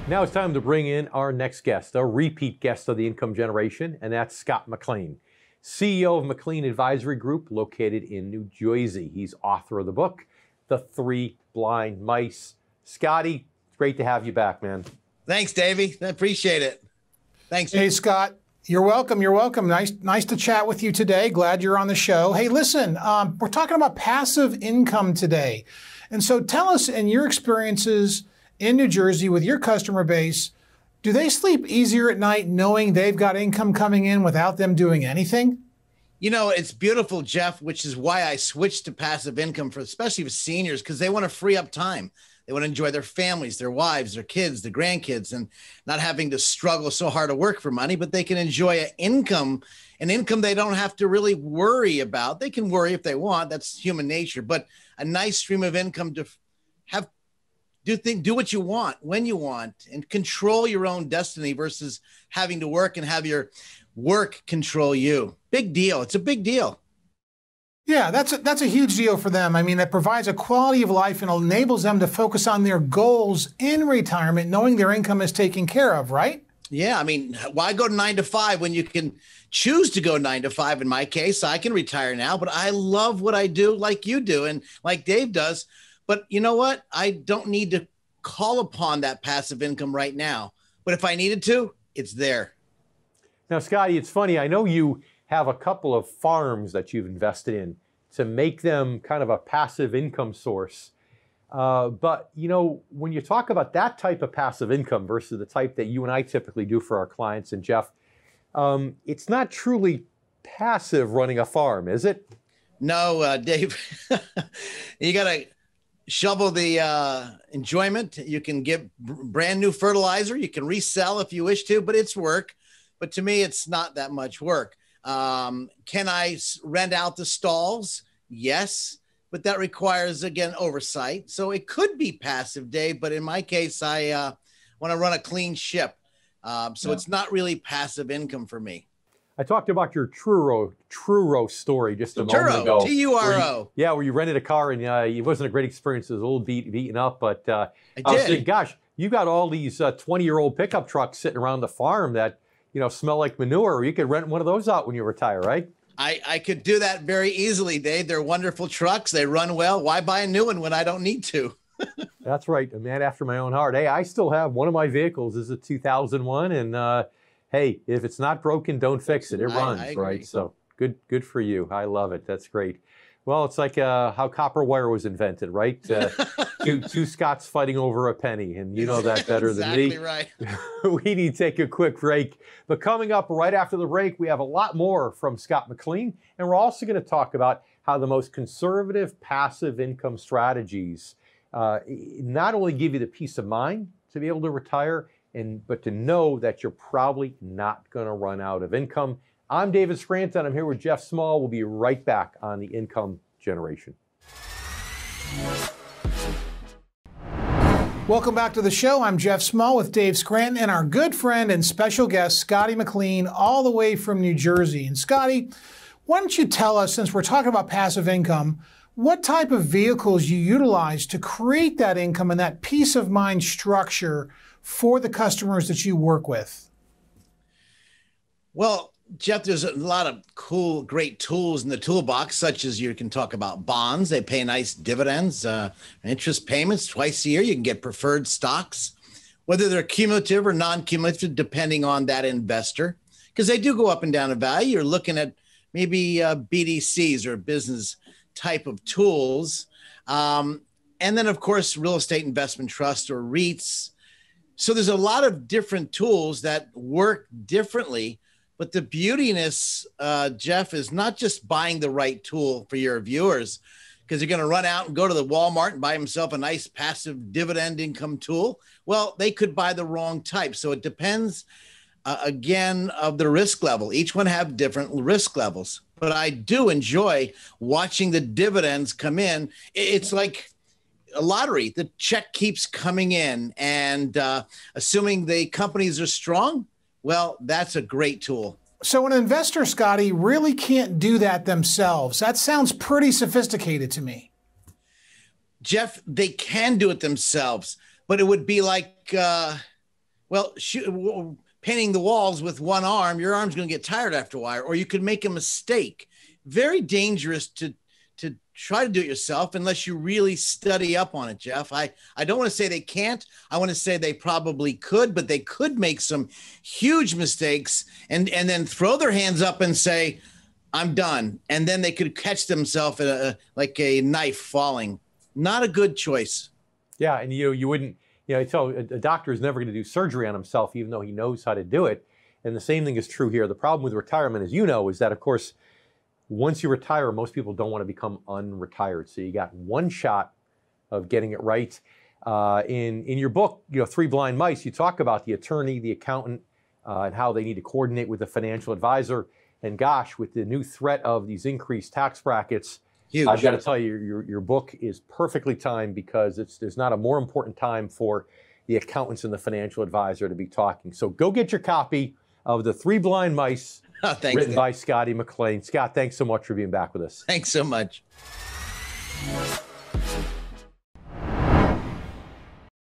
Now it's time to bring in our next guest, a repeat guest of the Income Generation, and that's Scott McLean, CEO of McLean Advisory Group, located in New Jersey. He's author of the book, The Three Blind Mice. Scotty, it's great to have you back, man. Thanks, Davey. I appreciate it. Thanks. Hey, Scott. You're welcome. You're welcome. Nice to chat with you today. Glad you're on the show. Hey, listen, we're talking about passive income today. And so tell us, in your experiences in New Jersey with your customer base, do they sleep easier at night knowing they've got income coming in without them doing anything? You know, it's beautiful, Jeff, which is why I switched to passive income for especially with seniors, because they want to free up time. They want to enjoy their families, their wives, their kids, their grandkids, and not having to struggle so hard to work for money, but they can enjoy an income they don't have to really worry about. They can worry if they want. That's human nature, but a nice stream of income to have do what you want, when you want, and control your own destiny versus having to work and have your work control you. Big deal. It's a big deal. Yeah, that's a huge deal for them. I mean, it provides a quality of life and enables them to focus on their goals in retirement, knowing their income is taken care of, right? Yeah, I mean, why go to 9 to 5 when you can choose to go 9 to 5? In my case, I can retire now, but I love what I do like you do and like Dave does. But you know what? I don't need to call upon that passive income right now. But if I needed to, it's there. Now, Scotty, it's funny. I know you have a couple of farms that you've invested in to make them kind of a passive income source. But, you know, when you talk about that type of passive income versus the type that you and I typically do for our clients, and Jeff, it's not truly passive running a farm, is it? No, Dave, you got to shovel the enjoyment. You can get brand new fertilizer. You can resell if you wish to, but it's work. But to me, it's not that much work. Can I rent out the stalls? Yes, but that requires, again, oversight. So it could be passive, Dave, but in my case, I want to run a clean ship. It's not really passive income for me. I talked about your Truro story just a moment ago. T-U-R-O. Where you rented a car and it wasn't a great experience. It was a little beaten up, but I was thinking, gosh, you got all these 20-year-old pickup trucks sitting around the farm that, you know, smell like manure. You could rent one of those out when you retire, right? I could do that very easily, Dave. They're wonderful trucks. They run well. Why buy a new one when I don't need to? That's right. A man after my own heart. Hey, I still have one of my vehicles is a 2001, and hey, if it's not broken, don't fix it. It runs, right? So good for you. I love it. That's great. Well, it's like how copper wire was invented, right? Two Scots fighting over a penny, and you know that better than me. Exactly right. We need to take a quick break. But coming up right after the break, we have a lot more from Scott McLean, and we're also going to talk about how the most conservative passive income strategies not only give you the peace of mind to be able to retire, but to know that you're probably not going to run out of income. I'm David Scranton. I'm here with Jeff Small. We'll be right back on the Income Generation. Welcome back to the show. I'm Jeff Small with Dave Scranton and our good friend and special guest, Scotty McLean, all the way from New Jersey. And Scotty, why don't you tell us, since we're talking about passive income, what type of vehicles you utilize to create that income and that peace of mind structure for the customers that you work with? Well, Jeff, there's a lot of cool, great tools in the toolbox, such as you can talk about bonds. They pay nice dividends, interest payments twice a year. You can get preferred stocks, whether they're cumulative or non-cumulative, depending on that investor, because they do go up and down in value. You're looking at maybe BDCs or business type of tools. And then, of course, real estate investment trust or REITs. So there's a lot of different tools that work differently. But the beautiness, Jeff, is not just buying the right tool for your viewers, because you're going to run out and go to the Walmart and buy himself a nice passive dividend income tool. Well, they could buy the wrong type. So it depends, again, of the risk level. Each one have different risk levels. But I do enjoy watching the dividends come in. It's like a lottery. The check keeps coming in. And assuming the companies are strong, well, that's a great tool. So an investor, Scotty, really can't do that themselves. That sounds pretty sophisticated to me. Jeff, they can do it themselves, but it would be like Well, painting the walls with one arm, your arm's going to get tired after a while, or you could make a mistake. Very dangerous to try to do it yourself unless you really study up on it, Jeff. I don't want to say they can't. I want to say they probably could, but they could make some huge mistakes and then throw their hands up and say, I'm done. And then they could catch themselves like a knife falling. Not a good choice. Yeah, and you wouldn't, I tell a doctor is never going to do surgery on himself, even though he knows how to do it. And the same thing is true here. The problem with retirement, as you know, is that, of course, once you retire, most people don't want to become unretired. So you got one shot of getting it right. In your book, Three Blind Mice, you talk about the attorney, the accountant, and how they need to coordinate with the financial advisor. And gosh, with the new threat of these increased tax brackets, huge. I've got to tell you, your book is perfectly timed because there's not a more important time for the accountants and the financial advisor to be talking. So go get your copy of The Three Blind Mice, written by Scotty McLean. Scott, thanks so much for being back with us. Thanks so much.